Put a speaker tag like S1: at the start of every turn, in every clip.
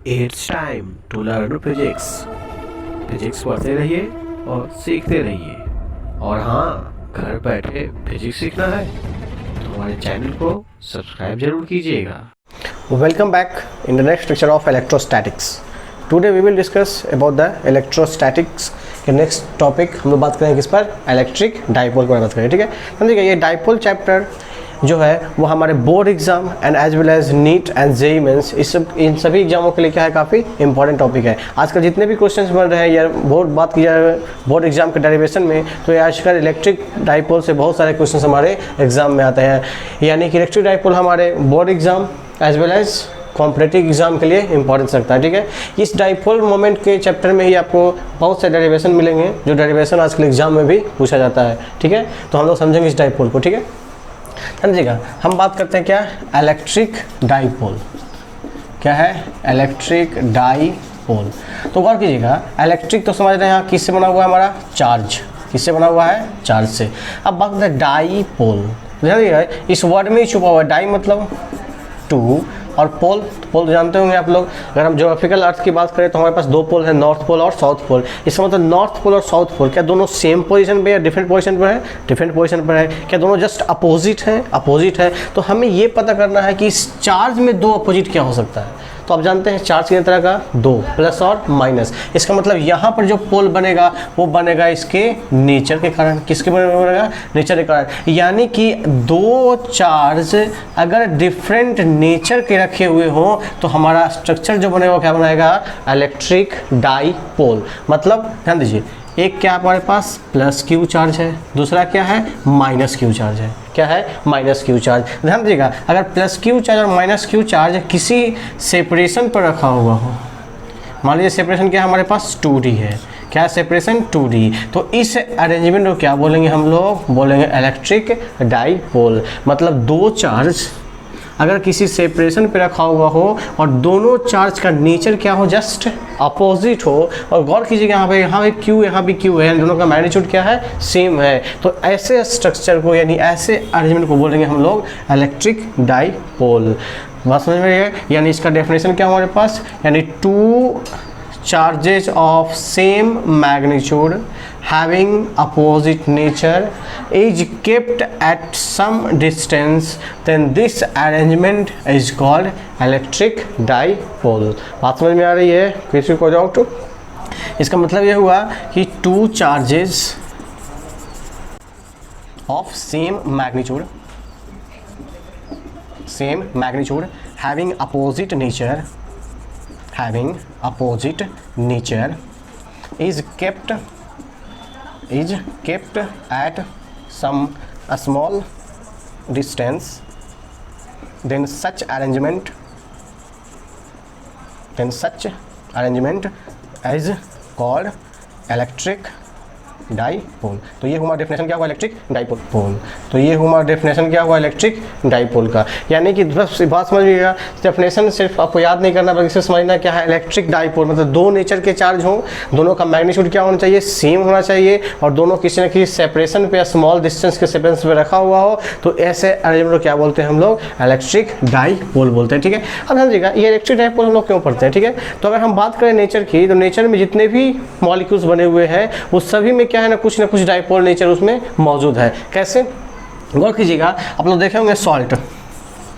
S1: It's time to learn physics. Physics पढ़ते रहिए और सीखते रहिए। और हाँ, घर बैठे फिजिक्स सीखना है तो हमारे चैनल को सब्सक्राइब जरूर कीजिएगा।
S2: Welcome back in the next lecture of electrostatics. Today we will discuss about the electrostatics के नेक्स्ट टॉपिक हम लोग बात करेंगे किस पर, इलेक्ट्रिक डाइपोल पर बात करेंगे। ठीक है, समझिएगा ये डाइपोल चैप्टर जो है वो हमारे board exam and as well as NEET and JEE Mains इन सभी एग्जामों के लिए क्या है, काफ़ी इंपॉर्टेंट टॉपिक है। आजकल जितने भी क्वेश्चंस बन रहे हैं या बात की जाए बोर्ड एग्जाम के डेरिवेशन में, तो आजकल इलेक्ट्रिक डाइपोल से बहुत सारे क्वेश्चन हमारे एग्जाम में आते हैं। यानी कि इलेक्ट्रिक डाइपोल हमारे board exam as well as competitive exam के लिए इंपॉर्टेंस रखता है। ठीक है, इस डाइपोल मोमेंट के चैप्टर में ही आपको बहुत से डेरिवेशन मिलेंगे, जो डेरिवेशन आजकल एग्जाम में भी पूछा जाता है। ठीक है, तो हम लोग समझेंगे इस डाइपोल को। ठीक है, समझिएगा हम बात करते हैं क्या, इलेक्ट्रिक डाइपोल। क्या है, इलेक्ट्रिक डाइपोल। तो गौर कीजिएगा, इलेक्ट्रिक तो समझ रहे हैं यहाँ किससे बना हुआ है, हमारा चार्ज। किससे बना हुआ है, चार्ज से। अब बात करते हैं डाइपोल। ध्यान इस वर्ड में ही छुपा हुआ है, डाई मतलब टू और पोल। पोल तो जानते होंगे आप लोग। अगर हम ज्योग्राफिकल अर्थ की बात करें तो हमारे पास दो पोल है, नॉर्थ पोल और साउथ पोल। इसका मतलब नॉर्थ पोल और साउथ पोल क्या दोनों सेम पोजीशन पे या डिफरेंट पोजीशन पर है, डिफरेंट पोजीशन पर है। क्या दोनों जस्ट अपोजिट है, अपोजिट है। तो हमें ये पता करना है कि इस चार्ज में दो अपोजिट क्या हो सकता है। तो आप जानते हैं चार्ज कितने तरह का, दो, प्लस और माइनस। इसका मतलब यहाँ पर जो पोल बनेगा वो बनेगा इसके नेचर के कारण। किसके बनेगा, नेचर के कारण। यानी कि दो चार्ज अगर डिफरेंट नेचर के रखे हुए हों तो हमारा स्ट्रक्चर जो बनेगा क्या बनाएगा, इलेक्ट्रिक डाइपोल। मतलब ध्यान दीजिए, एक क्या हमारे पास प्लस क्यू चार्ज है, दूसरा क्या है माइनस क्यू चार्ज है। क्या है, माइनस क्यू चार्ज। ध्यान दीजिएगा, अगर प्लस क्यू चार्ज और माइनस क्यू चार्ज किसी सेपरेशन पर रखा हुआ हो, मान लीजिए सेपरेशन क्या है हमारे पास 2D है। क्या सेपरेशन, 2D। तो इस अरेंजमेंट को क्या बोलेंगे हम लोग, बोलेंगे इलेक्ट्रिक डाइपोल। मतलब दो चार्ज अगर किसी सेपरेशन पे रखा हुआ हो और दोनों चार्ज का नेचर क्या हो, जस्ट अपोजिट हो। और गौर कीजिएगा यहाँ पे क्यू, यहाँ भी क्यू है, दोनों का मैग्नीट्यूड क्या है, सेम है। तो ऐसे स्ट्रक्चर को यानी ऐसे अरेंजमेंट को बोलेंगे हम लोग इलेक्ट्रिक डाइपोल। बात समझ में आइए। यानी इसका डेफिनेशन क्या हमारे पास, यानी to charges of same magnitude having opposite nature is kept at some distance, then this arrangement is called electric dipole। बात समझ में आ रही है, किसी को डाउट? इसका मतलब ये हुआ कि two charges of same magnitude having opposite nature is kept at some small distance, then such arrangement is called electric dipole. तो ये हमारा डेफिनेशन क्या हुआ, इलेक्ट्रिक डाइपोल। तो ये हमारा डेफिनेशन क्या हुआ, इलेक्ट्रिक डाइपोल का। यानी कि बस बात समझिएगा, डेफिनेशन सिर्फ आपको याद नहीं करना बल्कि समझना क्या है, इलेक्ट्रिक डाइपोल मतलब दो नेचर के चार्ज हों, दोनों का मैग्नीट्यूड क्या होना चाहिए, सेम होना चाहिए, और दोनों किसी न किसी सेपरेशन पे या स्मॉल डिस्टेंस के सेपरेशन पे रखा हुआ हो। तो ऐसे अरेंजमेंट को क्या बोलते हैं हम लोग, इलेक्ट्रिक डाइपोल बोलते हैं। ठीक है, अब समझिएगा ये इलेक्ट्रिक डाइपोल हम लोग क्यों पढ़ते हैं। ठीक है, तो अगर हम बात करें नेचर की, तो नेचर में जितने भी मॉलिक्यूल्स बने हुए हैं उस सभी में क्या है ना कुछ डाइपोल नेचर उसमें मौजूद है। कैसे, गौर कीजिएगा, आप लोग देखे होंगे सॉल्ट।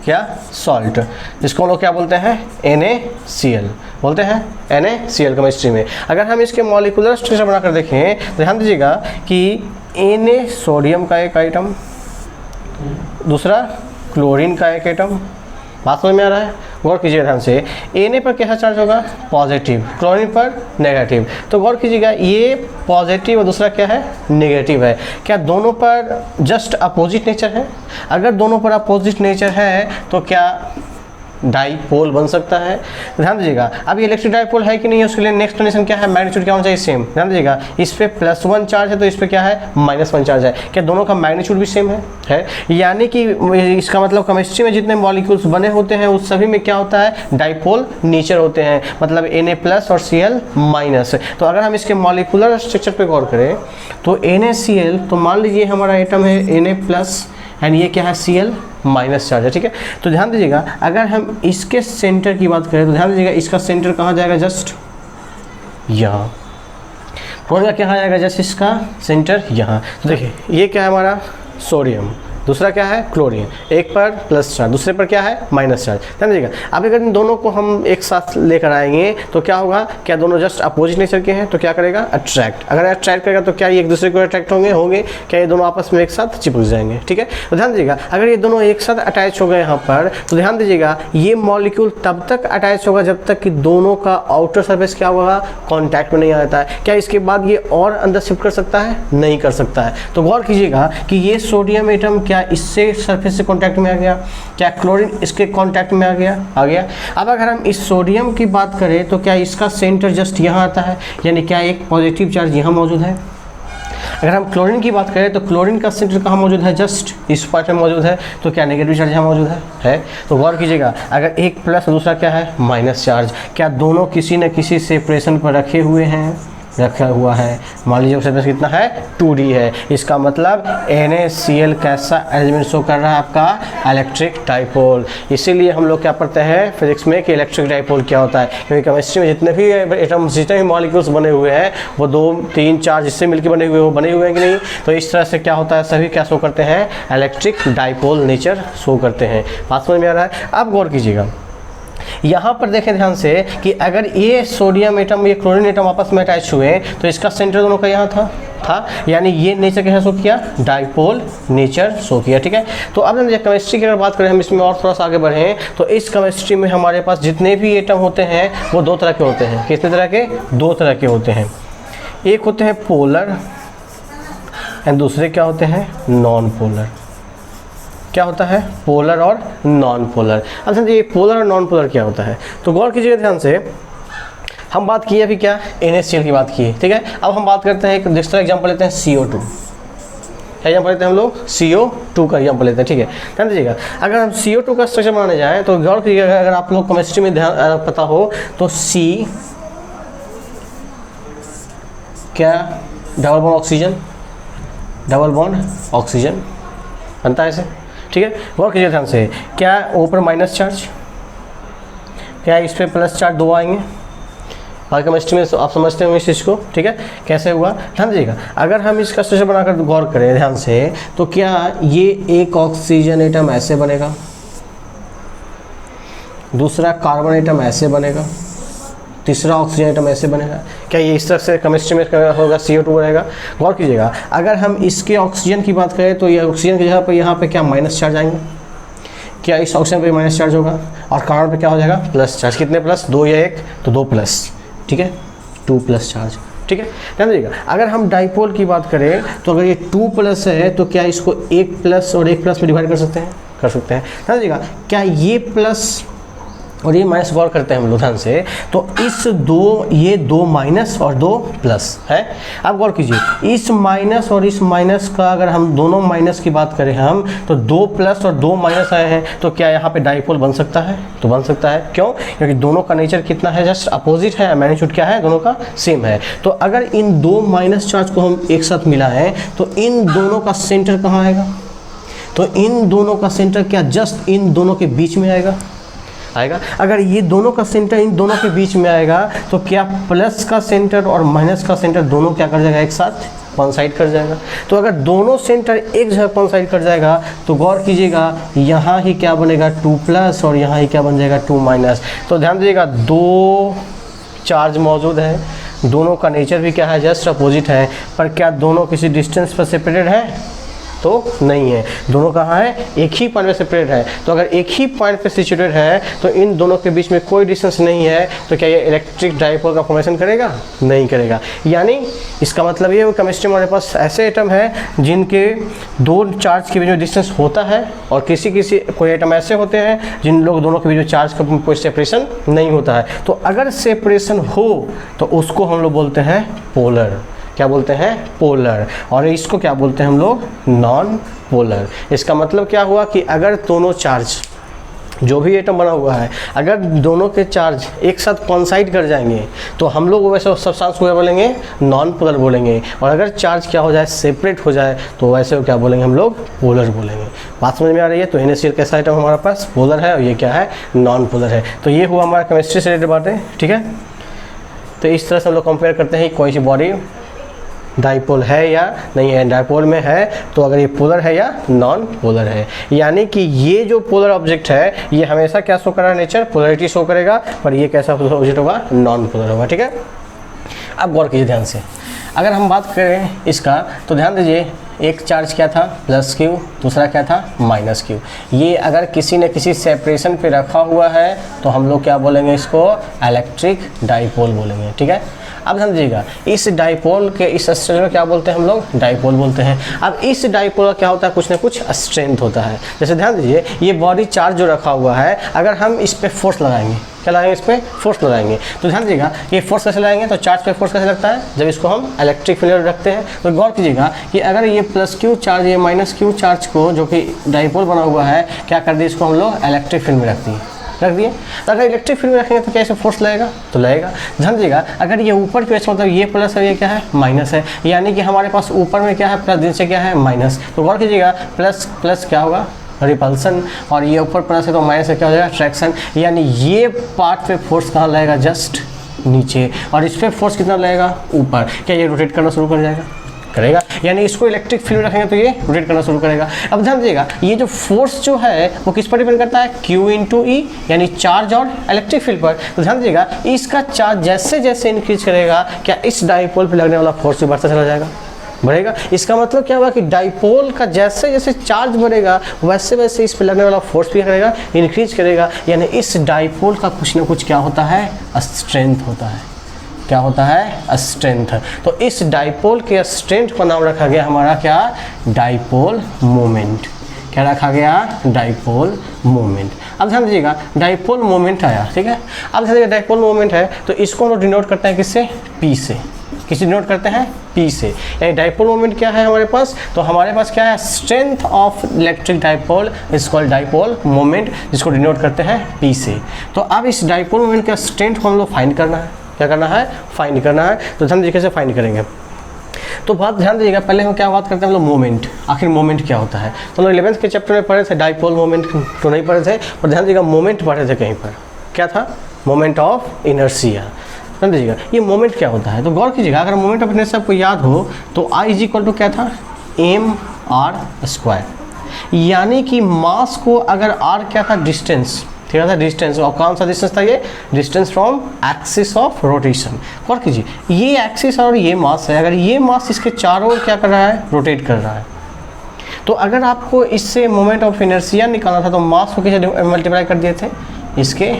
S2: क्या, सॉल्ट, जिसको हम लोग क्या बोलते हैं, NaCl बोलते हैं, NaCl केमिस्ट्री में। अगर हम इसके मॉलिक्यूलर स्ट्रक्चर बनाकर देखें तो ध्यान दीजिएगा कि Na सोडियम का एक आइटम, दूसरा क्लोरीन का एक आइटम। बात समझ में आ रहा है, गौर कीजिएगा ध्यान से। Na पर कैसा चार्ज होगा, पॉजिटिव, क्लोरीन पर नेगेटिव। तो गौर कीजिएगा ये पॉजिटिव और दूसरा क्या है, नेगेटिव है। क्या दोनों पर जस्ट अपोजिट नेचर है? अगर दोनों पर अपोजिट नेचर है तो क्या डाइपोल बन सकता है। ध्यान दीजिएगा, अब ये इलेक्ट्रिक डाइपोल है कि नहीं है, उसके लिए नेक्स्ट कंडीशन क्या है, मैग्नीट्यूड क्या होना चाहिए, सेम। ध्यान दीजिएगा, इस पे +1 चार्ज है तो इस पे क्या है, -1 चार्ज है। क्या दोनों का मैग्नीट्यूड भी सेम है? यानी कि इसका मतलब केमिस्ट्री में जितने मॉलिक्यूल्स बने होते हैं उस सभी में क्या होता है, डाइपोल नेचर होते हैं, मतलब Na+ और Cl-। तो अगर हम इसके मॉलिक्यूलर स्ट्रक्चर पे गौर करें तो NaCl, तो मान लीजिए हमारा एटम है Na+ एंड ये क्या है, Cl। माइनस चार्ज है, ठीक है। तो ध्यान दीजिएगा, अगर हम इसके सेंटर की बात करें तो ध्यान दीजिएगा इसका सेंटर कहाँ जाएगा, जस्ट यहाँ। क्लोरीन का क्या जाएगा, जस्ट इसका सेंटर यहाँ। तो देखिए ये क्या है हमारा सोडियम, दूसरा क्या है क्लोरीन, एक पर प्लस चार्ज, दूसरे पर क्या है माइनस चार्ज। ध्यान दीजिएगा, अब अगर इन दोनों को हम एक साथ लेकर आएंगे तो क्या होगा, क्या दोनों जस्ट अपोजिट नेचर के हैं तो क्या करेगा, अट्रैक्ट। अगर अट्रैक्ट करेगा तो क्या ये एक दूसरे को अट्रैक्ट होंगे, क्या ये दोनों आपस में एक साथ चिपक जाएंगे, ठीक है। तो ध्यान दीजिएगा, अगर ये दोनों एक साथ अटैच हो गए यहाँ पर तो ध्यान दीजिएगा ये मॉलिक्यूल तब तक अटैच होगा जब तक कि दोनों का आउटर सरफेस क्या होगा, कॉन्टैक्ट में नहीं आता है। क्या इसके बाद ये और अंदर शिफ्ट कर सकता है, नहीं कर सकता है। तो गौर कीजिएगा कि ये सोडियम एटम क्या इससे सरफेस से कांटेक्ट में आ गया, क्या क्लोरीन इसके कांटेक्ट में आ गया। अब अगर हम इस सोडियम की बात करें तो क्या इसका सेंटर जस्ट यहाँ आता है, यानी क्या एक पॉजिटिव चार्ज यहाँ मौजूद है। अगर हम क्लोरीन की बात करें तो क्लोरीन का सेंटर कहाँ मौजूद है, जस्ट इस पॉइंट में मौजूद है, तो क्या नेगेटिव चार्ज यहाँ मौजूद है। तो गौर कीजिएगा, अगर एक प्लस दूसरा क्या है माइनस चार्ज, क्या दोनों किसी न किसी सेपरेशन पर रखा हुआ है। मान लीजिए सरफेस कितना है 2D है, इसका मतलब NaCl कैसा अरेंजमेंट शो कर रहा है, आपका इलेक्ट्रिक डाइपोल। इसीलिए हम लोग क्या पढ़ते हैं फिजिक्स में कि इलेक्ट्रिक डाइपोल क्या होता है, क्योंकि केमिस्ट्री में जितने भी एटम जितने भी मॉलिक्यूल्स बने हुए हैं वो 2, 3, 4 जिससे मिलकर बने हुए हैं कि नहीं। तो इस तरह से क्या होता है, सभी क्या शो करते हैं, इलेक्ट्रिक डाइपोल नेचर शो करते हैं। बात समझ में आ रहा है। अब गौर कीजिएगा, यहाँ पर देखें ध्यान से कि अगर ये सोडियम एटम ये क्लोरीन एटम आपस में अटैच हुए तो इसका सेंटर दोनों का यहाँ था, यानी ये नेचर कैसा शो किया, डाइपोल नेचर शो किया, ठीक है। तो अब हम केमिस्ट्री की अगर बात करें, हम इसमें और थोड़ा सा आगे बढ़ें तो इस केमिस्ट्री में हमारे पास जितने भी एटम होते हैं वो 2 तरह के होते हैं। कितने तरह के, 2 तरह के होते हैं। एक होते हैं पोलर एंड दूसरे क्या होते हैं, नॉन पोलर। क्या होता है, पोलर और नॉन पोलर। अब समझिए पोलर और नॉन पोलर क्या होता है, तो गौर कीजिएगा ध्यान से। हम बात किए अभी क्या, NaCl की बात की, ठीक है। अब हम बात करते हैं एक दूसरा एग्जांपल लेते हैं CO2। क्या एग्जांपल लेते हैं हम लोग, CO2 का एग्जांपल लेते हैं, ठीक है। ध्यान दीजिएगा, अगर हम CO2 का स्ट्रक्चर बनाने जाएँ तो गौर कीजिएगा, अगर आप लोग केमिस्ट्री में ध्यान पता हो तो C क्या, डबल बॉन्ड ऑक्सीजन बनता है ऐसे, ठीक है। गौर कीजिए ध्यान से, क्या ऊपर माइनस चार्ज, क्या इस पर प्लस चार्ज 2 आएंगे। और केमिस्ट्री में आप समझते होंगे इस चीज़ को, ठीक है, कैसे हुआ। ध्यान दीजिएगा, अगर हम इसका स्ट्रक्चर बनाकर गौर करें ध्यान से तो क्या ये एक ऑक्सीजन एटम ऐसे बनेगा, दूसरा कार्बन एटम ऐसे बनेगा, तीसरा ऑक्सीजन एटम ऐसे बनेगा। क्या ये इस तरह से केमिस्ट्री में होगा, CO2 रहेगा। गौर कीजिएगा, अगर हम इसके ऑक्सीजन की बात करें तो ये ऑक्सीजन की जगह पर यहाँ पे क्या माइनस चार्ज आएंगे, क्या इस ऑक्सीजन पे माइनस चार्ज होगा, और कार्बन पे क्या हो जाएगा प्लस चार्ज। कितने प्लस, 2 या 1, तो 2 प्लस, ठीक है, 2 प्लस चार्ज, ठीक है। ध्यान दीजिएगा, अगर हम डाइपोल की बात करें तो अगर ये 2 प्लस है तो क्या इसको 1 प्लस और 1 प्लस में डिवाइड कर सकते हैं। ध्यान दीजिएगा, क्या ये प्लस और ये माइनस गौर करते हैं हम लोग ध्यान से, तो ये 2 माइनस और 2 प्लस है। अब गौर कीजिए, इस माइनस और इस माइनस का अगर हम दोनों माइनस की बात करें हम तो 2 प्लस और 2 माइनस आए हैं, तो क्या यहाँ पे डाइपोल बन सकता है, तो बन सकता है। क्यों, क्योंकि दोनों का नेचर कितना है, जस्ट अपोजिट है, मैग्नीट्यूड क्या है, दोनों का सेम है। तो अगर इन 2 माइनस चार्ज को हम एक साथ मिलाएं तो इन दोनों का सेंटर कहाँ आएगा, तो इन दोनों का सेंटर क्या जस्ट इन दोनों के बीच में आएगा। अगर ये दोनों का सेंटर इन दोनों के बीच में आएगा तो क्या प्लस का सेंटर और माइनस का सेंटर दोनों क्या कर जाएगा, एक साथ कॉन्साइड कर जाएगा। तो अगर दोनों सेंटर एक जगह कॉन्साइड कर जाएगा तो गौर कीजिएगा यहाँ ही क्या बनेगा 2 प्लस और यहाँ ही क्या बन जाएगा 2 माइनस। तो ध्यान दीजिएगा, 2 चार्ज मौजूद है, दोनों का नेचर भी क्या है, जस्ट अपोजिट है, पर क्या दोनों किसी डिस्टेंस पर सेपरेटेड है, तो नहीं है। दोनों कहाँ है, एक ही पॉइंट पे सेपरेट है। तो अगर एक ही पॉइंट पे सिचुएटेड है तो इन दोनों के बीच में कोई डिस्टेंस नहीं है, तो क्या ये इलेक्ट्रिक डाइपोल का फॉर्मेशन करेगा, नहीं करेगा। यानी इसका मतलब ये केमिस्ट्री में हमारे पास ऐसे एटम है जिनके 2 चार्ज के बीच में डिस्टेंस होता है, और कोई एटम ऐसे होते हैं जिन लोग दोनों के बीच में चार्ज का कोई सेपरेशन नहीं होता है। तो अगर सेपरेशन हो तो उसको हम लोग बोलते हैं पोलर। क्या बोलते हैं, पोलर। और इसको क्या बोलते हैं हम लोग, नॉन पोलर। इसका मतलब क्या हुआ कि अगर दोनों चार्ज जो भी एटम बना हुआ है, अगर दोनों के चार्ज एक साथ कॉन्साइड कर जाएंगे तो हम लोग वैसे सब्सटेंस को क्या बोलेंगे, नॉन पोलर बोलेंगे। और अगर चार्ज क्या हो जाए, सेपरेट हो जाए, तो वैसे क्या बोलेंगे हम लोग, पोलर बोलेंगे। बात समझ में आ रही है? तो NaCl कैसा आइटम हमारे पास, पोलर है, और ये क्या है, नॉन पोलर है। तो ये हुआ हमारा केमिस्ट्री से रिलेटेड बातें, ठीक है। तो इस तरह से हम लोग कंपेयर करते हैं कोई सी बॉडी डाइपोल है या नहीं है। डाइपोल में है तो अगर ये पोलर है या नॉन पोलर है, यानी कि ये जो पोलर ऑब्जेक्ट है ये हमेशा क्या शो कर रहा है, नेचर पोलरिटी शो करेगा, पर ये कैसा ऑब्जेक्ट होगा, नॉन पोलर होगा, ठीक है। अब गौर कीजिए ध्यान से, अगर हम बात करें इसका तो ध्यान दीजिए, एक चार्ज क्या था, +Q, दूसरा क्या था, -Q। ये अगर किसी न किसी सेपरेशन पे रखा हुआ है तो हम लोग क्या बोलेंगे, इसको इलेक्ट्रिक डाइपोल बोलेंगे, ठीक है। अब ध्यान दीजिएगा, इस डाइपोल के इस स्ट्रेंथ में क्या बोलते हैं हम लोग, डाइपोल बोलते हैं। अब इस डाइपोल का क्या होता है, कुछ ना कुछ स्ट्रेंथ होता है। जैसे ध्यान दीजिए, ये बॉडी चार्ज जो रखा हुआ है, अगर हम इस पर फोर्स लगाएंगे, क्या लगाएंगे, इस पर फोर्स लगाएंगे, तो ध्यान दीजिएगा ये फोर्स कैसे लगाएंगे, तो चार्ज पे फोर्स कैसे लगता है, जब इसको हम इलेक्ट्रिक फील्ड रखते हैं। तो गौर कीजिएगा कि अगर ये +Q चार्ज, ये -Q चार्ज को, जो कि डाइपोल बना हुआ है, क्या कर दिए, इसको हम लोग इलेक्ट्रिक फील्ड में रख दिए। तो अगर इलेक्ट्रिक फील्ड में रखेंगे तो कैसे फोर्स लगेगा, तो लगेगा। ध्यान दीजिएगा, अगर ये ऊपर की वजह मतलब ये प्लस है, ये क्या है, माइनस है, यानी कि हमारे पास ऊपर में क्या है, प्लस, नीचे क्या है, माइनस। तो गौर कीजिएगा, प्लस प्लस क्या होगा, रिपल्सन, और ये ऊपर प्लस है तो माइनस है, क्या हो जाएगा, अट्रैक्शन। यानी ये पार्ट पे फोर्स कहाँ लगेगा, जस्ट नीचे, और इस पर फोर्स कितना लगेगा, ऊपर। क्या ये रोटेट करना शुरू कर जाएगा, करेगा, यानी इसको इलेक्ट्रिक फील्ड में रखेंगे तो ये रोटेट करना शुरू करेगा। अब ध्यान दीजिएगा, ये जो फोर्स जो है वो किस पर डिपेंड करता है, Q × E, यानी चार्ज और इलेक्ट्रिक फील्ड पर। तो ध्यान दीजिएगा, इसका चार्ज जैसे जैसे इंक्रीज करेगा, क्या इस डाइपोल पे लगने वाला फोर्स भी बढ़ता चला जाएगा, बढ़ेगा। इसका मतलब क्या हुआ कि डाइपोल का जैसे जैसे चार्ज बढ़ेगा वैसे वैसे इस पे लगने वाला फोर्स भी करेगा, इंक्रीज करेगा। यानी इस डाइपोल का कुछ ना कुछ क्या होता है, स्ट्रेंथ होता है। क्या होता है, स्ट्रेंथ। तो इस डाइपोल के स्ट्रेंथ का नाम रखा गया हमारा क्या, डाइपोल मोमेंट। क्या रखा गया, डाइपोल मोमेंट। अब ध्यान दीजिएगा, डाइपोल मोमेंट आया, ठीक है। अब ध्यान दीजिएगा, डाइपोल मोमेंट है तो इसको हम लोग डिनोट करते हैं किससे, P से। किससे डिनोट करते हैं, P से। यानी डाइपोल मोमेंट क्या है हमारे पास, तो हमारे पास क्या है, strength of electric dipole is called dipole moment, जिसको डिनोट करते हैं P से। तो अब इस डाइपोल मोमेंट का स्ट्रेंथ को हम लोग फाइंड करना है। क्या करना है, फाइंड करना है। तो ध्यान दीजिए कैसे फाइंड करेंगे, तो बात ध्यान दीजिएगा, पहले हम क्या बात करते हैं हम लोग, मोमेंट। आखिर मोमेंट क्या होता है, तो हम लोग 11th के चैप्टर में पढ़े थे, डाइपोल मोमेंट तो नहीं पढ़े थे, पर ध्यान दीजिएगा मोमेंट पढ़े थे कहीं पर। क्या था, मोमेंट ऑफ इनर्शिया। ध्यान दीजिएगा, ये मोमेंट क्या होता है, तो गौर कीजिएगा, अगर मोमेंट ऑफ इनर्शिया आपको याद हो तो I = क्या था, mr²। यानी कि मास को अगर r क्या था, डिस्टेंस, ठीक है, डिस्टेंस। और कौन सा डिस्टेंस था, ये distance from axis of rotation. गौर कीजिए, ये एक्सिस और ये मास है, अगर ये मास इसके चारों ओर क्या कर रहा है, रोटेट कर रहा है। तो अगर आपको इससे मोमेंट ऑफ इनर्शिया निकालना था तो मास को कैसे मल्टीप्लाई कर दिए थे, इसके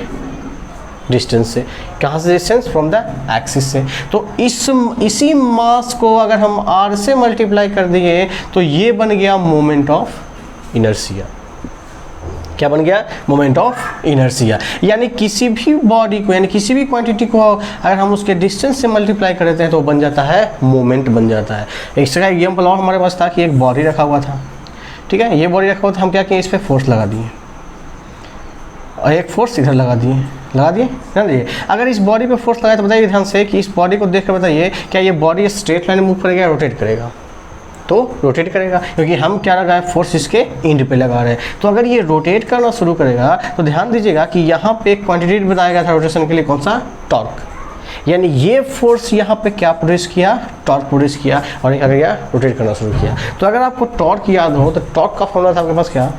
S2: डिस्टेंस से। कहाँ से डिस्टेंस, फ्रॉम द एक्सिस से। तो इसी मास को अगर हम r से मल्टीप्लाई कर दिए तो ये बन गया मोमेंट ऑफ इनर्शिया। क्या बन गया, मोमेंट ऑफ इनर्शिया। यानी किसी भी बॉडी को, यानी किसी भी क्वांटिटी को अगर हम उसके डिस्टेंस से मल्टीप्लाई कर देते हैं तो बन जाता है मोमेंट, बन जाता है। इसका एग्जाम्पल और हमारे पास था कि एक बॉडी रखा हुआ था, ठीक है, ये बॉडी रखा हुआ था, हम क्या किए, इस पर फोर्स लगा दिए और एक फोर्स इधर लगा दिए, ध्यान दीजिए। अगर इस बॉडी पे फोर्स लगाए तो बताइए ध्यान से कि इस बॉडी को देख कर बताइए, क्या ये बॉडी स्ट्रेट लाइन में मूव करेगा या रोटेट करेगा, तो रोटेट करेगा, क्योंकि हम क्या लगा है, फोर्स इसके एंड पे लगा रहे हैं। तो अगर ये रोटेट करना शुरू करेगा तो ध्यान दीजिएगा कि यहाँ पे एक क्वांटिटी बताया गया था रोटेशन के लिए, कौन सा, टॉर्क। यानी ये फोर्स यहाँ पे क्या प्रोड्यूस किया, टॉर्क प्रोड्यूस किया, और ये क्या गया, रोटेट करना शुरू किया। तो अगर आपको टॉर्क याद हो तो टॉर्क का फॉर्मूला था आपके पास क्या,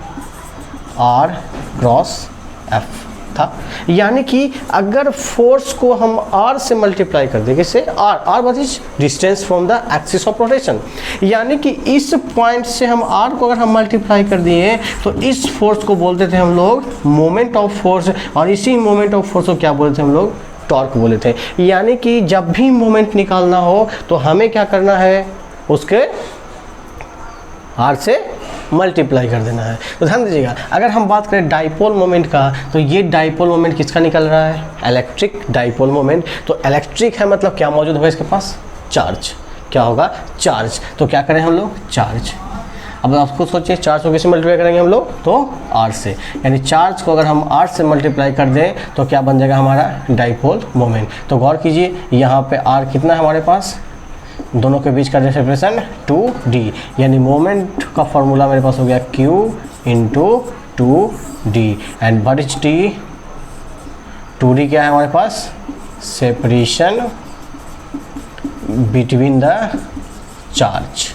S2: R×F था। यानी कि अगर फोर्स को हम r से मल्टीप्लाई कर दें, किससे, r what is distance from the axis of rotation. यानी कि इस पॉइंट से हम r को अगर हम मल्टीप्लाई कर दिए तो इस फोर्स को बोलते थे हम लोग मोमेंट ऑफ फोर्स, और इसी मोमेंट ऑफ फोर्स को क्या बोलते थे हम लोग, टॉर्क बोले थे। यानी कि जब भी मोमेंट निकालना हो तो हमें क्या करना है, उसके r से मल्टीप्लाई कर देना है। तो ध्यान दीजिएगा, अगर हम बात करें डाइपोल मोमेंट का तो ये डाइपोल मोमेंट किसका निकल रहा है, इलेक्ट्रिक डाइपोल मोमेंट। तो इलेक्ट्रिक है मतलब क्या मौजूद होगा इसके पास, चार्ज। क्या होगा, चार्ज। तो क्या करें हम लोग, चार्ज। अब आप खुद सोचिए चार्ज को किससे मल्टीप्लाई करेंगे हम लोग, तो R से, यानी चार्ज को अगर हम R से मल्टीप्लाई कर दें तो क्या बन जाएगा हमारा डाइपोल मोमेंट। तो गौर कीजिए यहाँ पे R कितना है हमारे पास, दोनों के बीच का सेपरेशन 2D, यानी मोमेंट का फॉर्मूला मेरे पास हो गया Q into 2D and what is D, 2D क्या है हमारे पास, सेपरेशन बिटवीन द चार्ज,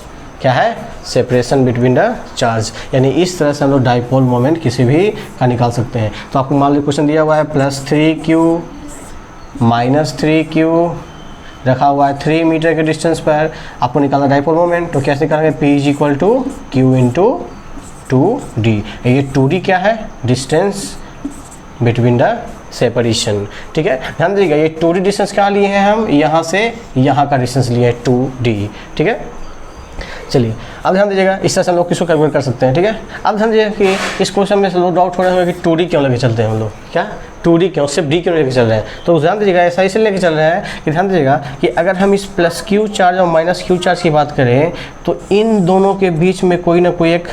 S2: क्या है, सेपरेशन बिटवीन द चार्ज, यानी इस तरह से हम लोग डाइपोल मोमेंट किसी भी का निकाल सकते हैं। तो आपको मान लीजिए क्वेश्चन दिया हुआ है +3Q -3Q रखा हुआ है 3 मीटर के डिस्टेंस पर, आपको निकालना डाइपोल मोमेंट, तो कैसे निकालेंगे, P = Q इंटू 2D। ये 2D क्या है, डिस्टेंस बिटवीन द सेपरेशन, ठीक है, ध्यान दीजिएगा ये 2D डिस्टेंस कहाँ लिए हैं हम, यहाँ से यहाँ का डिस्टेंस लिए हैं 2D, ठीक है। चलिए अब ध्यान दीजिएगा इस तरह से हम लोग किसको कैलकुलेट कर सकते हैं, ठीक है। अब ध्यान दीजिएगा कि इस क्वेश्चन में से लोग डाउट हो रहे होंगे कि 2D क्यों लेके चलते हैं हम लोग, क्या 2D क्यों, सिर्फ D क्यों लेके चल रहे हैं, तो ध्यान दीजिएगा ऐसा इसलिए लेके चल रहे हैं कि ध्यान दीजिएगा कि अगर हम इस +Q चार्ज और -Q चार्ज की बात करें तो इन दोनों के बीच में कोई ना कोई एक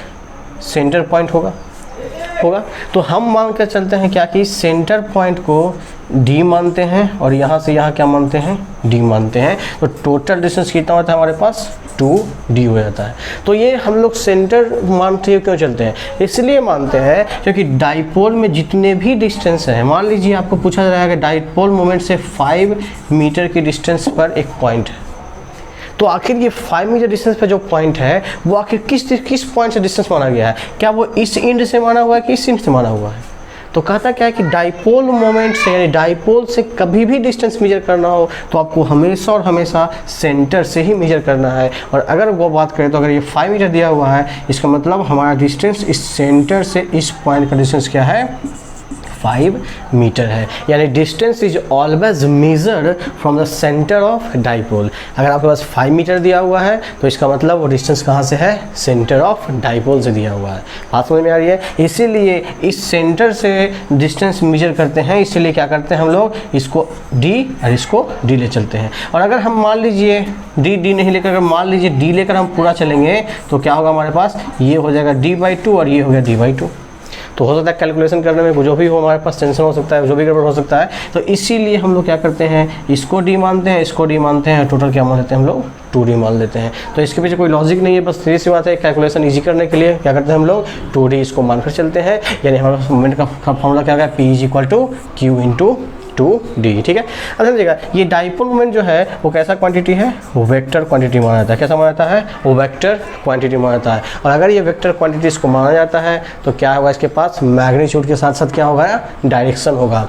S2: सेंटर पॉइंट होगा, तो हम मान कर चलते हैं क्या कि सेंटर पॉइंट को D मानते हैं और यहाँ से यहाँ क्या मानते हैं, D मानते हैं, तो टोटल डिस्टेंस कितना होता है हमारे पास, 2D हो जाता है। तो ये हम लोग सेंटर मानते हुए क्यों चलते हैं, इसलिए मानते हैं क्योंकि डाइपोल में जितने भी डिस्टेंस हैं, मान लीजिए आपको पूछा जा रहा है कि डाइपोल मोमेंट से 5 मीटर की डिस्टेंस पर एक पॉइंट है, तो आखिर ये 5 मीटर डिस्टेंस पे जो पॉइंट है वो आखिर किस पॉइंट से डिस्टेंस माना गया है, क्या वो इस एंड से माना हुआ है कि इस एंड से माना हुआ है। तो कहता क्या है कि डाइपोल मोमेंट से यानी डाइपोल से कभी भी डिस्टेंस मेजर करना हो तो आपको हमेशा और हमेशा सेंटर से ही मेजर करना है। और अगर वो बात करें तो अगर ये 5 मीटर दिया हुआ है, इसका मतलब हमारा डिस्टेंस इस सेंटर से इस पॉइंट का डिस्टेंस क्या है, 5 मीटर है, यानी distance is always measured from the centre of dipole. अगर आपके पास 5 मीटर दिया हुआ है तो इसका मतलब वो डिस्टेंस कहाँ से है, सेंटर ऑफ डाइपोल से दिया हुआ है। बात समझ में आ रही है, इसीलिए इस सेंटर से डिस्टेंस मेजर करते हैं, इसीलिए क्या करते हैं हम लोग, इसको D और इसको D ले चलते हैं। और अगर हम मान लीजिए D नहीं लेकर, अगर मान लीजिए D लेकर हम पूरा चलेंगे तो क्या होगा हमारे पास, ये हो जाएगा D/2 और ये हो गया D/2। तो हो सकता है कैलकुलेशन करने में जो भी हो हमारे पास टेंशन हो सकता है, जो भी गड़बड़ हो सकता है, तो इसीलिए हम लोग क्या करते हैं, इसको D मानते हैं, इसको D मानते हैं, टोटल क्या मान लेते हैं हम लोग, 2D मान लेते हैं। तो इसके पीछे कोई लॉजिक नहीं है, बस सीधी सी बात है, कैलकुलेशन इजी करने के लिए क्या करते हैं हम लोग, 2D इसको मानकर चलते हैं, यानी हमारे मोमेंट का फॉर्मूला क्या होगा, P = Q इंटू 2D, ठीक है। अब समझिएगा ये डाइपोल मोमेंट जो है वो कैसा क्वांटिटी है, वो वेक्टर क्वांटिटी माना जाता है। कैसा माना जाता है, वो वेक्टर क्वांटिटी माना जाता है। और अगर ये वेक्टर क्वांटिटी इसको माना जाता है तो क्या होगा, इसके पास मैग्नीट्यूड के साथ साथ क्या होगा, डायरेक्शन होगा।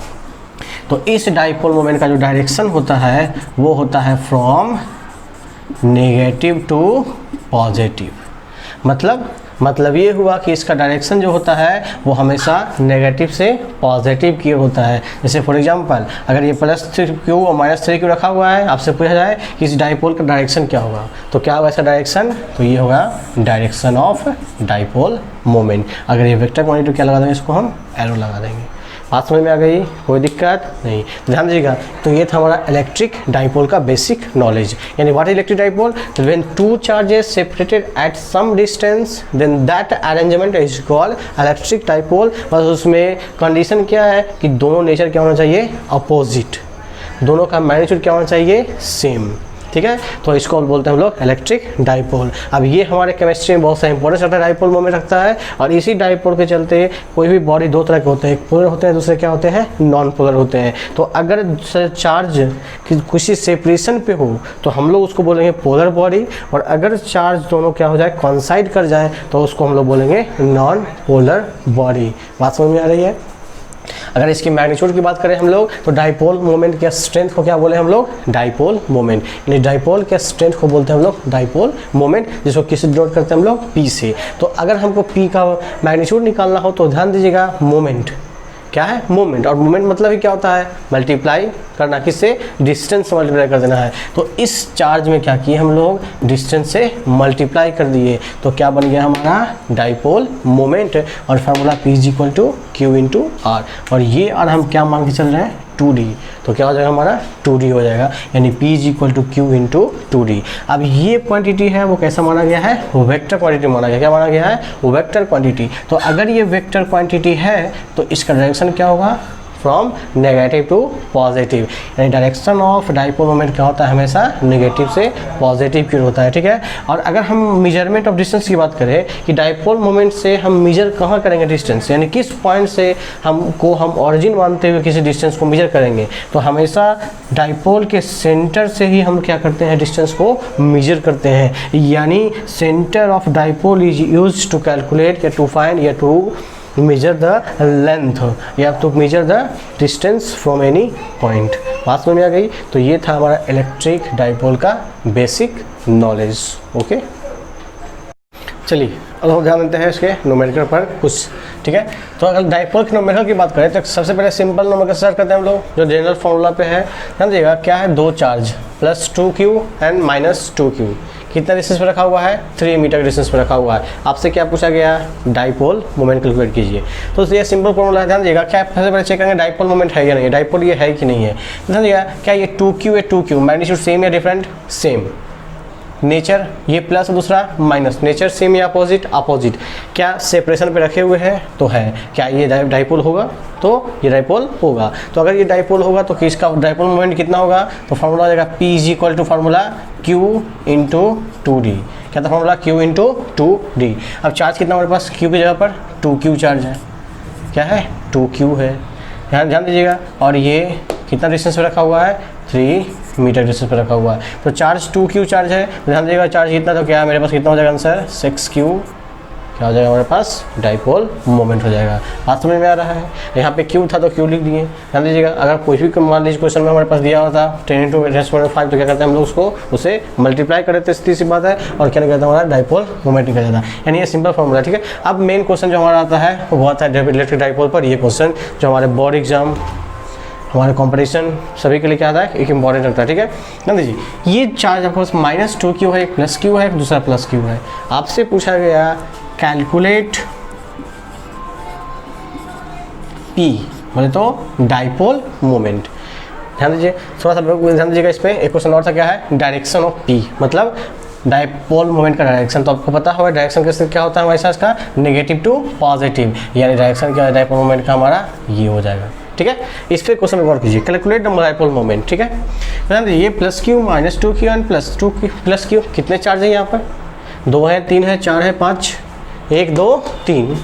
S2: तो इस डाइपोल मोमेंट का जो डायरेक्शन होता है वो होता है फ्रॉम नेगेटिव टू पॉजिटिव। मतलब ये हुआ कि इसका डायरेक्शन जो होता है वो हमेशा नेगेटिव से पॉजिटिव की होता है। जैसे फॉर एग्जांपल अगर ये +3Q और -3Q रखा हुआ है, आपसे पूछा जाए कि इस डाइपोल का डायरेक्शन क्या होगा, तो क्या होगा इसका डायरेक्शन, तो ये होगा डायरेक्शन ऑफ डाइपोल मोमेंट। अगर ये वेक्टर क्वांटिटी क्या लगा देंगे, इसको हम एरो लगा देंगे। बात समझ में आ गई, कोई दिक्कत नहीं, ध्यान दीजिएगा। तो ये था हमारा इलेक्ट्रिक डाइपोल का बेसिक नॉलेज। यानी what is electric dipole, when 2 charges separated at some distance then that arrangement is called electric dipole. बस उसमें कंडीशन क्या है कि दोनों नेचर क्या होना चाहिए, अपोजिट, दोनों का मैग्नीट्यूड क्या होना चाहिए, सेम, ठीक है। तो इसको बोलते हैं हम लोग इलेक्ट्रिक डाइपोल। अब ये हमारे केमिस्ट्री में बहुत सा इंपॉर्टेंस रखता है, डाइपोल मोमेंट रखता है। और इसी डाइपोल के चलते कोई भी बॉडी 2 तरह के होते हैं, एक पोलर होते हैं, दूसरे क्या होते हैं, नॉन पोलर होते हैं। तो अगर चार्ज किसी सेपरेशन पे हो तो हम लोग उसको बोलेंगे पोलर बॉडी, और अगर चार्ज दोनों क्या हो जाए, कॉन्साइड कर जाए, तो उसको हम लोग बोलेंगे नॉन पोलर बॉडी। बात समझ में आ रही है। अगर इसकी मैग्नीट्यूड की बात करें हम लोग तो डाइपोल मोमेंट के स्ट्रेंथ को क्या बोले हम लोग, डाइपोल मोमेंट। यानी डाइपोल के स्ट्रेंथ को बोलते हैं हम लोग डाइपोल मोमेंट, जिसको किससे डिनोट करते हैं हम लोग, P से। तो अगर हमको P का मैग्नीट्यूड निकालना हो तो ध्यान दीजिएगा, मोमेंट क्या है, मोमेंट। और मोमेंट मतलब ही क्या होता है, मल्टीप्लाई करना, किससे, डिस्टेंस से मल्टीप्लाई कर देना है। तो इस चार्ज में क्या किए हम लोग, डिस्टेंस से मल्टीप्लाई कर दिए, तो क्या बन गया हमारा डाइपोल मोमेंट। और फार्मूला P = Q × R। और ये और हम क्या मान के चल रहे हैं, 2d, तो क्या हो जाएगा हमारा 2d हो जाएगा, यानी P is equal to q into 2d। अब ये क्वांटिटी है वो कैसा माना गया है, वेक्टर क्वांटिटी माना गया, क्या माना गया है, वेक्टर क्वांटिटी। तो अगर ये वेक्टर क्वांटिटी है तो इसका डायरेक्शन क्या होगा, फ्रॉम नेगेटिव टू पॉजिटिव, यानी डायरेक्शन ऑफ डाइपोल मोमेंट क्या होता है, हमेशा नेगेटिव से पॉजिटिव की ओर होता है, ठीक है। और अगर हम मेजरमेंट ऑफ डिस्टेंस की बात करें कि डाइपोल मोमेंट से हम मेजर कहाँ करेंगे डिस्टेंस, यानी किस पॉइंट से हम ऑरिजिन मानते हुए किसी डिस्टेंस को मेजर करेंगे, तो हमेशा डाइपोल के सेंटर से ही हम क्या करते हैं, डिस्टेंस को मेजर करते हैं। यानी centre of dipole is use to calculate या टू फाइंड या टू मेजर द लेंथ या तो measure the distance from any point. बात समझ में आ गई। तो ये था हमारा इलेक्ट्रिक डाइपोल का बेसिक नॉलेज। ओके, चलिए अब हम ध्यान देते हैं इसके न्यूमेरिकल पर कुछ, ठीक है। तो अगर डाइपोल के न्यूमेरिकल की बात करें तो सबसे पहले सिंपल न्यूमेरिकल स्टार्ट करते हैं हम लोग, जो जनरल फॉर्मूला पे है। ध्यान दीजिएगा क्या है, दो चार्ज +2q एंड -2q, कितना डिस्टेंस पे रखा हुआ है, 3 मीटर डिस्टेंस पे रखा हुआ है। आपसे क्या पूछा गया, डाइपोल मोमेंट कैलकुलेट कीजिए। तो ये सिंपल फॉर्मूला है, ध्यान दीजिएगा। क्या सबसे पहले चेक करेंगे डाइपोल मोमेंट है या नहीं है, डाइपोल ये है कि नहीं है। ध्यान दीजिएगा क्या ये 2q है, 2q मैग्नीट्यूड सेम या डिफरेंट, सेम। नेचर ये प्लस दूसरा माइनस, नेचर सेम या अपोजिट, अपोजिट। क्या सेपरेशन पे रखे हुए हैं, तो है। क्या ये डाइपोल होगा, तो ये डाइपोल होगा। तो अगर ये डाइपोल होगा तो किसका डाइपोल मोमेंट कितना होगा, तो फार्मूला हो जाएगा P is equal to formula Q into 2D। क्या था फार्मूला, Q इंटू 2D। अब चार्ज कितना हमारे पास, Q की जगह पर 2Q चार्ज है, क्या है 2Q है, ध्यान दीजिएगा। और ये कितना डिस्टेंस पे रखा हुआ है, 3 मीटर डिस्टेंस पे रखा हुआ है। तो चार्ज 2Q चार्ज है, ध्यान दीजिएगा चार्ज कितना, तो क्या मेरे पास कितना हो जाएगा आंसर, 6Q क्या हो जाएगा हमारे पास, डाइपोल मोमेंट हो जाएगा। बात समझ में आ रहा है। यहाँ पे Q था तो Q लिख दिए। ध्यान दीजिएगा अगर कोई भी मान लीजिए क्वेश्चन में हमारे पास दिया होता 10 × 10⁵ तो क्या करते हैं हम लोग उसको उसे मल्टीप्लाई कर देते, सीधी सी बात है, और क्या कहते हैं हमारा डाइपोल मोमेंट निकल जाता है। यानी ये सिंपल फॉर्मूला, ठीक है। अब मेन क्वेश्चन जो हमारा आता है वो आता है इलेक्ट्रिक डाइपोल पर। ये क्वेश्चन जो हमारे बोर्ड एग्जाम, हमारे कंपटीशन सभी के लिए क्या आता है, एक इंपॉर्टेंट रखता है, ठीक है। ध्यान दीजिए ये चार्ज आपके पास -2Q है, एक +Q है, एक दूसरा +Q है। आपसे पूछा गया कैलकुलेट P, बोले तो डाइपोल मोमेंट। ध्यान दीजिए थोड़ा सा ध्यान दीजिएगा इस पर। एक क्वेश्चन और था, क्या है, डायरेक्शन ऑफ P, मतलब डाइपोल मोमेंट का डायरेक्शन। तो आपको पता होगा डायरेक्शन कैसे क्या होता है हमारे साथ का, नेगेटिव टू पॉजिटिव, यानी डायरेक्शन क्या है डाइपोल मोमेंट का हमारा ये हो जाएगा, ठीक है। इस पर क्वेश्चन गौर कीजिए, कैलकुलेट द डाइपोल मोमेंट, ठीक है। ध्यान दीजिए ये +Q -2Q एंड +Q कितने चार्ज है यहाँ पर, 2 है, 3 है, 4 है, 5, 1 2 3।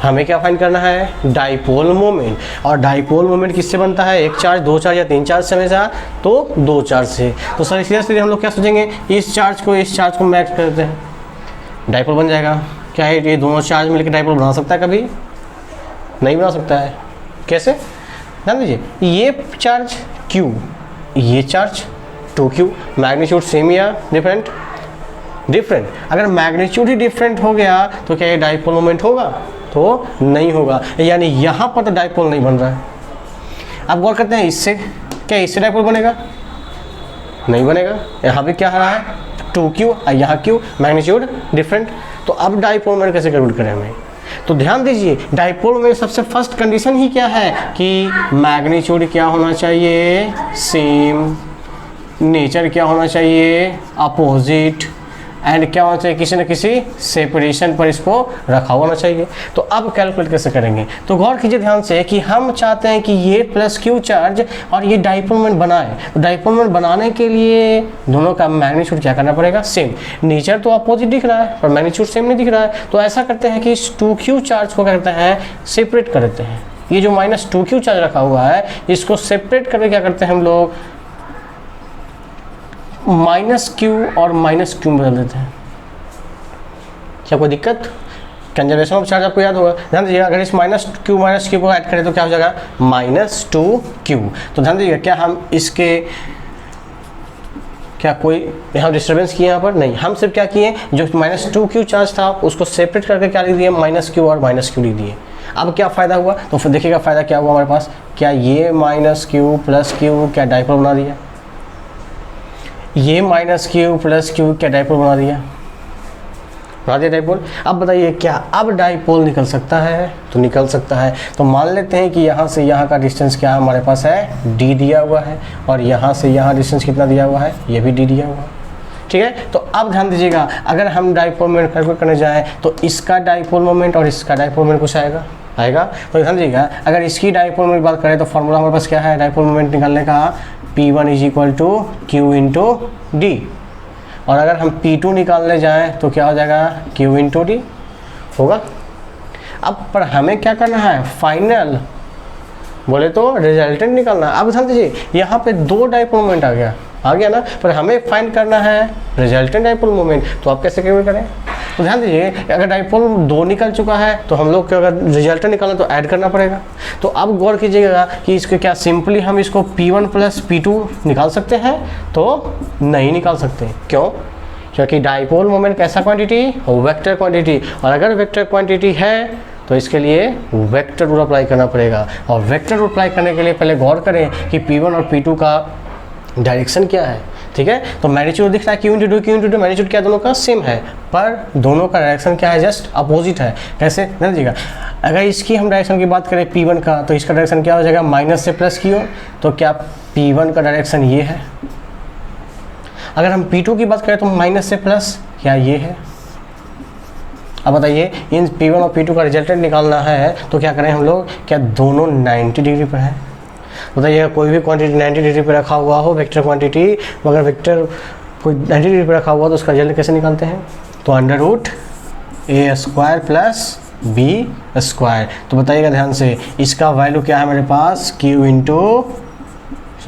S2: हमें क्या फाइंड करना है, डाइपोल मोमेंट। और डाइपोल मोमेंट किससे बनता है, एक चार्ज, 2 चार्ज या 3 चार्ज से हमेशा, तो 2 चार्ज से। तो सर इसलिए हम लोग क्या सोचेंगे, इस चार्ज को मैच करते हैं, डाइपोल बन जाएगा। क्या है, ये दोनों चार्ज मिलकर डाइपोल बना सकता है, कभी नहीं बना सकता है। कैसे, ध्यान दीजिए ये चार्ज Q, ये चार्ज 2Q, मैग्नीट्यूड सेम या डिफरेंट, डिफरेंट। अगर मैग्नीट्यूड ही डिफरेंट हो गया तो क्या ये डाइपोल मोमेंट होगा, तो नहीं होगा। यानी यहाँ पर तो डाइपोल नहीं बन रहा है। अब गौर करते हैं इससे, क्या इससे डाइपोल बनेगा, नहीं बनेगा। यहाँ पे क्या आ रहा है 2Q, यहाँ Q, मैग्नीट्यूड डिफरेंट। तो अब डाइपोल मोमेंट कैसे कैलकुलेट करें हमें, तो ध्यान दीजिए डाइपोल में सबसे फर्स्ट कंडीशन ही क्या है कि मैग्नीट्यूड क्या होना चाहिए, सेम, नेचर क्या होना चाहिए, अपोजिट, एंड क्या होना चाहिए, किसी न किसी सेपरेशन पर इसको रखा होना चाहिए। तो अब कैलकुलेट कैसे करेंगे, तो गौर कीजिए ध्यान से कि हम चाहते हैं कि ये +Q चार्ज और ये डाइपोल मोमेंट बनाए। तो डाइपोल मोमेंट बनाने के लिए दोनों का मैग्नीट्यूड क्या करना पड़ेगा, सेम। नेचर तो अपोजिट दिख रहा है पर मैग्नीट्यूड सेम नहीं दिख रहा है। तो ऐसा करते हैं कि इस 2Q चार्ज को क्या करते हैं, सेपरेट कर देते हैं। ये जो -2Q चार्ज रखा हुआ है इसको सेपरेट करके क्या करते हैं हम लोग, -Q और -Q बदल देते हैं। क्या कोई दिक्कत, कंजर्वेशन ऑफ चार्ज आपको याद होगा। ध्यान दीजिएगा अगर इस -Q को ऐड करें तो क्या हो जाएगा, -2Q। तो ध्यान दीजिएगा क्या हम इसके क्या कोई यहाँ डिस्टर्बेंस किए, यहाँ पर नहीं, हम सिर्फ क्या किए, जो -2Q चार्ज था उसको सेपरेट करके क्या लिख दिए, -Q और -Q लिख दिए। अब क्या फ़ायदा हुआ, तो फिर देखिएगा फ़ायदा क्या हुआ हमारे पास, क्या ये -Q + Q क्या डाइपोल बना दिया, ये -Q + Q क्या डाइपोल बना दिया, बना दिया डाइपोल। अब बताइए क्या अब डाइपोल निकल सकता है? तो निकल सकता है। तो मान लेते हैं कि यहाँ से यहाँ का डिस्टेंस क्या हमारे पास है, d दिया हुआ है, और यहाँ से यहाँ डिस्टेंस कितना दिया हुआ है, ये भी d दिया हुआ है। ठीक है, तो अब ध्यान दीजिएगा, अगर हम डाइपोल मोमेंट कैलकुलेट करने जाएँ तो इसका डाइपोल मोमेंट और इसका डाइपोल मोमेंट कुछ आएगा। तो ध्यान दीजिएगा, अगर इसकी डाइपोल मोमेंट बात करें तो फॉर्मूला हमारे पास क्या है डाइपोल मोमेंट निकालने का, P1 = Q × D। और अगर हम P2 निकालने जाएं तो क्या हो जाएगा, Q × D होगा। अब पर हमें क्या करना है, फाइनल बोले तो रिजल्टेंट निकालना। अब ध्यान दीजिए, यहाँ पे 2 डाइपोल मोमेंट आ गया ना, पर हमें फाइंड करना है रिजल्टेंट डाइपोल मोमेंट। तो आप कैसे कैलकुलेट करें? तो ध्यान दीजिए, अगर डाइपोल 2 निकल चुका है तो हम लोग को अगर रिजल्टेंट निकालना तो ऐड करना पड़ेगा। तो अब गौर कीजिएगा कि इसको क्या सिंपली हम इसको P1 + P2 निकाल सकते हैं? तो नहीं निकाल सकते। क्यों? क्योंकि डाइपोल मोमेंट कैसा क्वांटिटी, वेक्टर क्वांटिटी, और अगर वेक्टर क्वांटिटी है तो इसके लिए वेक्टर रूल अप्लाई करना पड़ेगा। और वेक्टर रूल अप्लाई करने के लिए पहले गौर करें कि P1 और P2 का डायरेक्शन क्या है। ठीक है, तो मैग्नीट्यूड दिख रहा है Q × D, मैग्नीट्यूड क्या दोनों का सेम है, पर दोनों का डायरेक्शन क्या है, जस्ट अपोजिट है। कैसे ध्यान दीजिएगा, अगर इसकी हम डायरेक्शन की बात करें P1 का, तो इसका डायरेक्शन क्या हो जाएगा, माइनस से प्लस की ओर। तो क्या P1 का डायरेक्शन ये है? अगर हम P2 की बात करें तो माइनस से प्लस, क्या ये है? अब बताइए, इन P1 और P2 का रिजल्टेंट निकालना है तो क्या करें हम लोग, क्या दोनों 90 डिग्री पर है? बताइए, कोई भी क्वांटिटी 90 डिग्री पर रखा हुआ हो, वेक्टर क्वांटिटी, अगर वेक्टर कोई 90 डिग्री पर रखा हुआ तो उसका रिजल्ट कैसे निकालते हैं? तो √a² + b²। तो बताइएगा ध्यान से, इसका वैल्यू क्या है मेरे पास, QD² +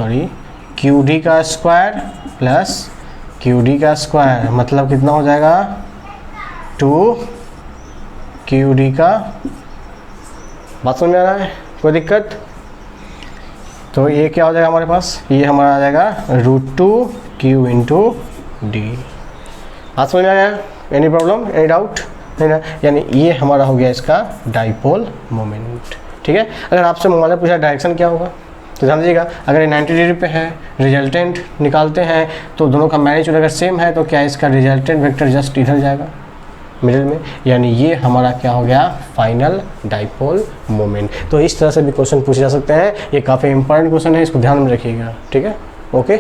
S2: QD² मतलब कितना हो जाएगा, 2QD का। बात समझ में आ रहा है? कोई दिक्कत? तो ये क्या हो जाएगा हमारे पास, ये हमारा आ जाएगा √2Q × D। बात समझ में आया? Any problem, any doubt? नहीं ना, यानी ये हमारा हो गया इसका डाइपोल मोमेंट। ठीक है, अगर आपसे मोबाइल पूछा डायरेक्शन क्या होगा तो ध्यान दीजिएगा, अगर ये 90 डिग्री पे है, रिजल्टेंट निकालते हैं तो दोनों का मैग्नीट्यूड अगर सेम है तो क्या इसका रिजल्टेंट वेक्टर जस्ट इधर जाएगा मिडिल में, यानी ये हमारा क्या हो गया, फाइनल डाइपोल मोमेंट। तो इस तरह से भी क्वेश्चन पूछे जा सकते हैं। ये काफ़ी इंपॉर्टेंट क्वेश्चन है, इसको ध्यान में रखिएगा। ठीक है, ओके।